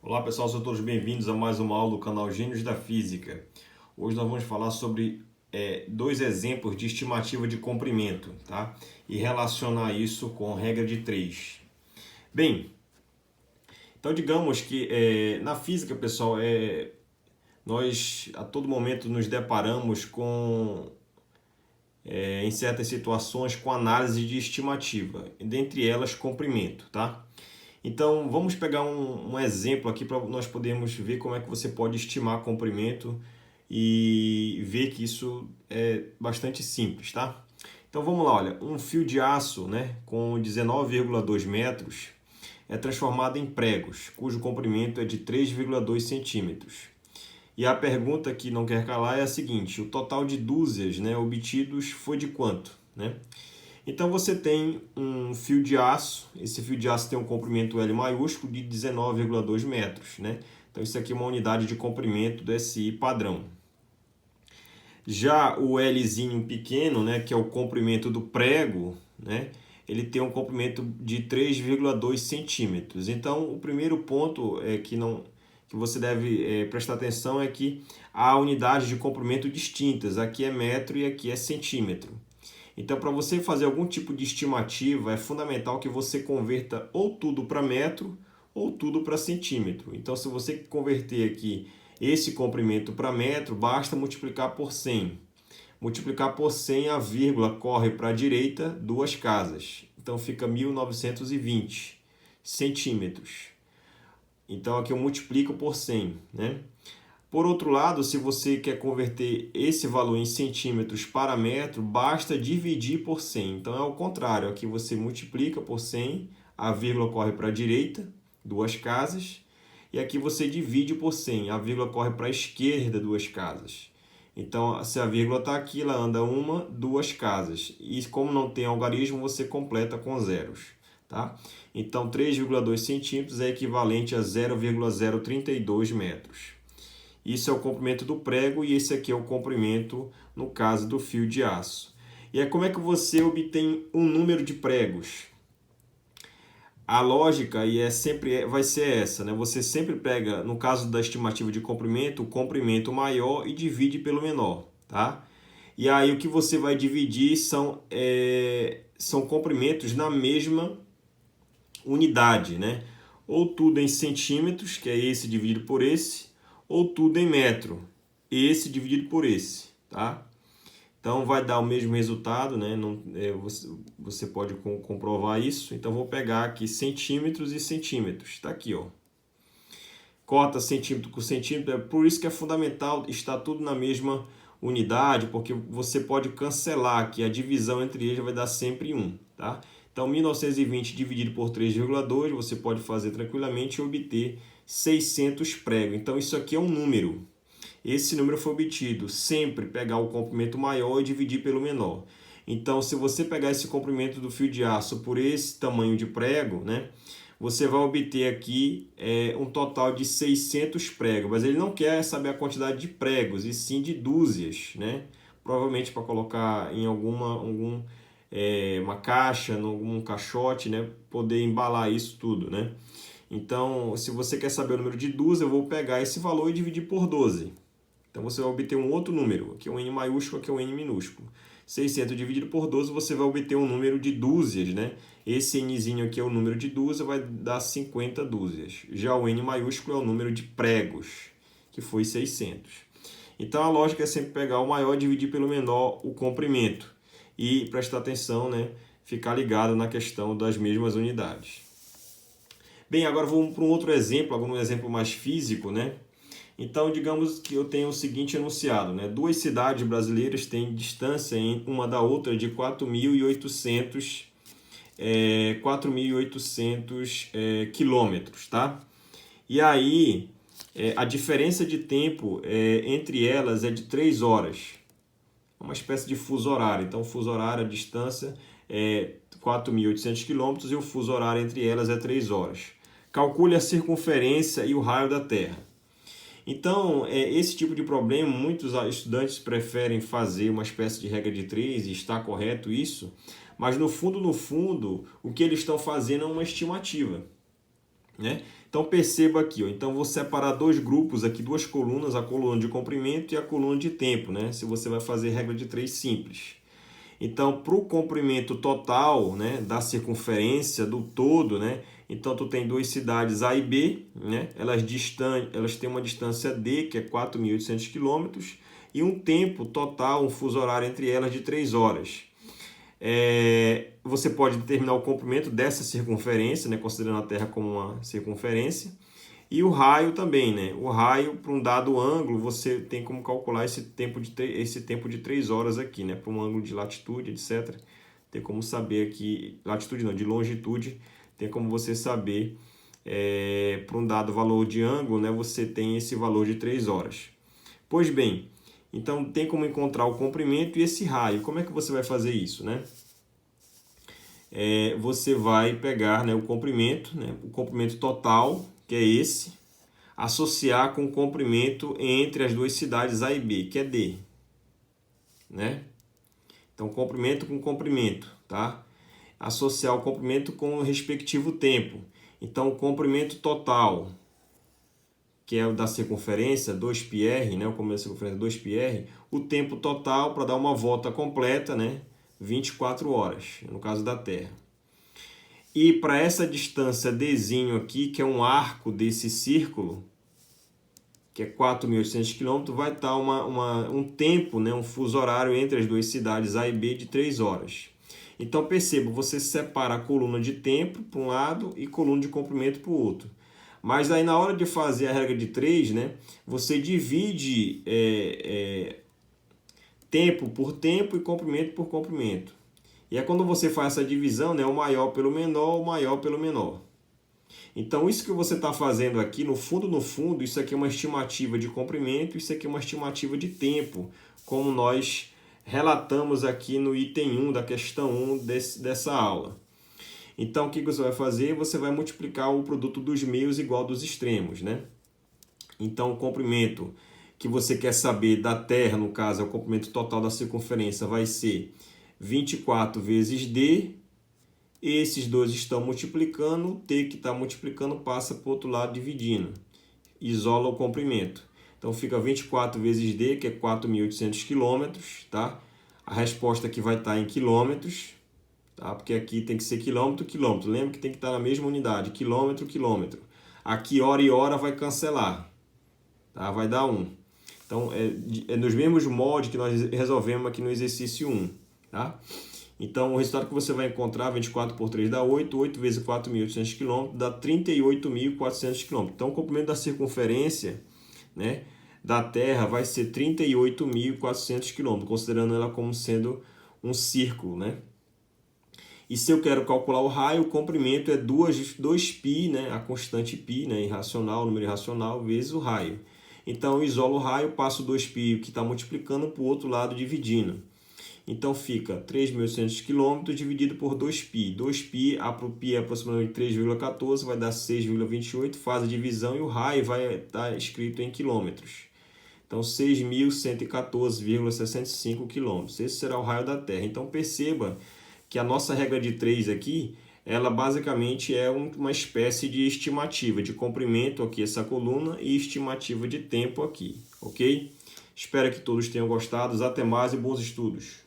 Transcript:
Olá pessoal, sejam todos bem-vindos a mais uma aula do canal Gênios da Física. Hoje nós vamos falar sobre dois exemplos de estimativa de comprimento, tá? E relacionar isso com a regra de 3. Bem, então digamos que na física, pessoal, nós a todo momento nos deparamos com, em certas situações, com análise de estimativa, dentre elas comprimento, tá? Então, vamos pegar um exemplo aqui para nós podermos ver como é que você pode estimar comprimento e ver que isso é bastante simples, tá? Então, vamos lá, olha, um fio de aço, né, com 19,2 metros é transformado em pregos, cujo comprimento é de 3,2 centímetros. E a pergunta que não quer calar é a seguinte: o total de dúzias, né, obtidos foi de quanto, né? Então você tem um fio de aço, esse fio de aço tem um comprimento L maiúsculo de 19,2 metros, né? Então isso aqui é uma unidade de comprimento do SI padrão. Já o Lzinho pequeno, né, que é o comprimento do prego, né, ele tem um comprimento de 3,2 centímetros. Então o primeiro ponto que você deve prestar atenção é que há unidades de comprimento distintas. Aqui é metro e aqui é centímetro. Então, para você fazer algum tipo de estimativa, é fundamental que você converta ou tudo para metro ou tudo para centímetro. Então, se você converter aqui esse comprimento para metro, basta multiplicar por 100. Multiplicar por 100, a vírgula corre para a direita duas casas. Então, fica 1920 centímetros. Então, aqui eu multiplico por 100, né? Por outro lado, se você quer converter esse valor em centímetros para metro, basta dividir por 100. Então é o contrário, aqui você multiplica por 100, a vírgula corre para a direita, duas casas, e aqui você divide por 100, a vírgula corre para a esquerda, duas casas. Então, se a vírgula está aqui, ela anda uma, duas casas. E como não tem algarismo, você completa com zeros. Tá? Então, 3,2 centímetros é equivalente a 0,032 metros. Isso é o comprimento do prego e esse aqui é o comprimento, no caso, do fio de aço. E aí, como é que você obtém um número de pregos? A lógica vai ser essa, né? Você sempre pega, no caso da estimativa de comprimento, o comprimento maior e divide pelo menor, tá? E aí o que você vai dividir são comprimentos na mesma unidade, né? Ou tudo em centímetros, que é esse dividido por esse, ou tudo em metro, esse dividido por esse, tá? Então vai dar o mesmo resultado, né? Você pode comprovar isso. Então vou pegar aqui centímetros e centímetros, está aqui, ó. Corta centímetro com centímetro, é por isso que é fundamental estar tudo na mesma unidade, porque você pode cancelar aqui, a divisão entre eles vai dar sempre 1, tá? Então 1920 dividido por 3,2, você pode fazer tranquilamente e obter 600 pregos. Então isso aqui é um número. Esse número foi obtido sempre pegar o comprimento maior e dividir pelo menor. Então, se você pegar esse comprimento do fio de aço por esse tamanho de prego, né, você vai obter aqui um total de 600 pregos. Mas ele não quer saber a quantidade de pregos, e sim de dúzias, né? Provavelmente para colocar em uma caixa, em algum caixote, né, poder embalar isso tudo, né? Então, se você quer saber o número de dúzias, eu vou pegar esse valor e dividir por 12. Então você vai obter um outro número, aqui é um N maiúsculo, aqui é um N minúsculo. 600 dividido por 12, você vai obter um número de dúzias, né? Esse Nzinho aqui é o número de dúzias, vai dar 50 dúzias. Já o N maiúsculo é o número de pregos, que foi 600. Então a lógica é sempre pegar o maior e dividir pelo menor o comprimento. E prestar atenção, né? Ficar ligado na questão das mesmas unidades. Bem, agora vamos para um outro exemplo, algum exemplo mais físico, né? Então, digamos que eu tenho o seguinte enunciado, né? Duas cidades brasileiras têm distância uma da outra de 4.800 quilômetros, tá? E aí, a diferença de tempo entre elas é de 3 horas. Uma espécie de fuso horário. Então, o fuso horário, a distância é 4.800 quilômetros e o fuso horário entre elas é 3 horas. Calcule a circunferência e o raio da Terra. Então, esse tipo de problema, muitos estudantes preferem fazer uma espécie de regra de 3, e está correto isso, mas no fundo, o que eles estão fazendo é uma estimativa. né? Então perceba aqui, ó, então vou separar dois grupos aqui, duas colunas, a coluna de comprimento e a coluna de tempo, né? Se você vai fazer regra de 3 simples. Então, para o comprimento total, né, da circunferência do todo, né? Então tu tem duas cidades A e B, né? Elas têm uma distância D, que é 4.800 quilômetros, e um tempo total, um fuso horário entre elas de 3 horas. Você pode determinar o comprimento dessa circunferência, né, considerando a Terra como uma circunferência, e o raio também, né? O raio, para um dado ângulo, você tem como calcular esse tempo de 3 horas aqui, né? Para um ângulo de latitude, etc. Tem como saber aqui, latitude não, de longitude, tem como você saber, para um dado valor de ângulo, né? Você tem esse valor de 3 horas. Pois bem, então tem como encontrar o comprimento e esse raio. Como é que você vai fazer isso, né? Você vai pegar, né, o comprimento total, que é esse, associar com o comprimento entre as duas cidades A e B, que é D, né? Então, comprimento com comprimento, tá? Associar o comprimento com o respectivo tempo. Então, o comprimento total, que é o da circunferência, 2πr, né? O comprimento da circunferência, 2πr, o tempo total para dar uma volta completa, né? 24 horas, no caso da Terra. E para essa distância Dzinho aqui, que é um arco desse círculo, que é 4.800 km, vai estar um tempo, né, um fuso horário entre as duas cidades A e B de 3 horas. Então perceba, você separa a coluna de tempo para um lado e coluna de comprimento para o outro. Mas aí na hora de fazer a regra de 3, né, você divide tempo por tempo e comprimento por comprimento. E é quando você faz essa divisão, né, o maior pelo menor, o maior pelo menor. Então, isso que você está fazendo aqui, no fundo, isso aqui é uma estimativa de comprimento, isso aqui é uma estimativa de tempo, como nós relatamos aqui no item 1 da questão 1 dessa aula. Então, o que você vai fazer? Você vai multiplicar o produto dos meios igual dos extremos, né? Então, o comprimento que você quer saber da Terra, no caso, é o comprimento total da circunferência, vai ser 24 vezes D. Esses dois estão multiplicando, o T que está multiplicando passa para o outro lado dividindo. Isola o comprimento. Então fica 24 vezes D, que é 4.800 quilômetros, tá? A resposta aqui vai estar em quilômetros, tá? Porque aqui tem que ser quilômetro, quilômetro. Lembra que tem que estar na mesma unidade, quilômetro, quilômetro. Aqui hora e hora vai cancelar, tá? Vai dar 1. Então é nos mesmos moldes que nós resolvemos aqui no exercício 1, tá? Então, o resultado que você vai encontrar, 24 por 3 dá 8, 8 vezes 4.800 km dá 38.400 km. Então, o comprimento da circunferência, né, da Terra vai ser 38.400 km, considerando ela como sendo um círculo, né? E se eu quero calcular o raio, o comprimento é 2π, né, a constante π, né, irracional, número irracional, vezes o raio. Então, eu isolo o raio, passo 2π que está multiplicando para o outro lado dividindo. Então fica 3.800 km dividido por 2π. 2π, π é aproximadamente 3,14, vai dar 6,28, faz a divisão e o raio vai estar escrito em quilômetros. Então 6.114,65 km. Esse será o raio da Terra. Então perceba que a nossa regra de 3 aqui, ela basicamente é uma espécie de estimativa de comprimento aqui, essa coluna, e estimativa de tempo aqui, ok? Espero que todos tenham gostado. Até mais e bons estudos!